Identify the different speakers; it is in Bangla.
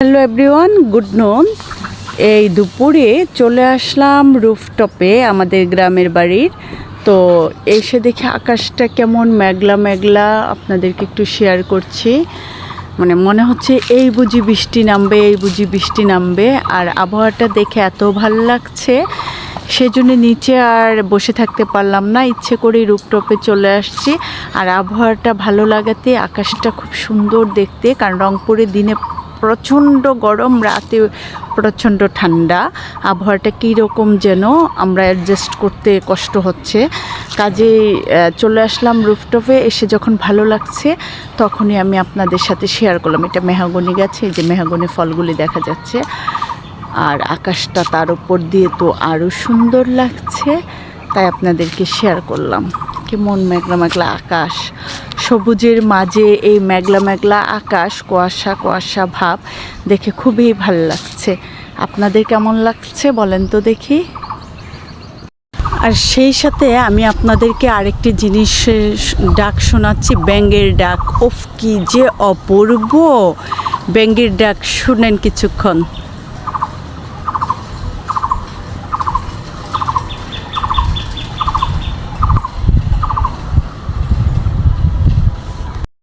Speaker 1: হ্যালো এভরিওয়ান, গুড নুন। এই দুপুরে চলে আসলাম রুফটপে আমাদের গ্রামের বাড়ির। তো এসে দেখি আকাশটা কেমন মেঘলা মেঘলা, আপনাদেরকে একটু শেয়ার করছি। মনে হচ্ছে এই বুঝি বৃষ্টি নামবে, এই বুঝি বৃষ্টি নামবে। আর আবহাওয়াটা দেখে এত ভালো লাগছে, সেজন্য নিচে আর বসে থাকতে পারলাম না, ইচ্ছে করেই রুফটপে চলে আসছি। আর আবহাওয়াটা ভালো লাগাতে আকাশটা খুব সুন্দর দেখতে, কারণ রংপুরে দিনে প্রচণ্ড গরম, রাতে প্রচণ্ড ঠান্ডা। আবহাওয়াটা কীরকম যেন আমরা অ্যাডজাস্ট করতে কষ্ট হচ্ছে। কাজেই চলে আসলাম রুফটপে। এসে যখন ভালো লাগছে তখনই আমি আপনাদের সাথে শেয়ার করলাম। এটা মেহগনি গাছে, এই যে মেহগনি ফলগুলি দেখা যাচ্ছে। আর আকাশটা তার উপর দিয়ে তো আরও সুন্দর লাগছে, তাই আপনাদেরকে শেয়ার করলাম। কেমন মেঘলা মেঘলা আকাশ, সবুজের মাঝে এই মেঘলা মেঘলা আকাশ, কুয়াশা কুয়াশা ভাব দেখে খুবই ভালো লাগছে। আপনাদের কেমন লাগছে বলেন তো দেখি। আর সেই সাথে আমি আপনাদেরকে আরেকটি জিনিসের ডাক শোনাচ্ছি, ব্যাঙের ডাক। ওফ, কি যে অপূর্ব ব্যাঙের ডাক, শুনেন কিছুক্ষণ।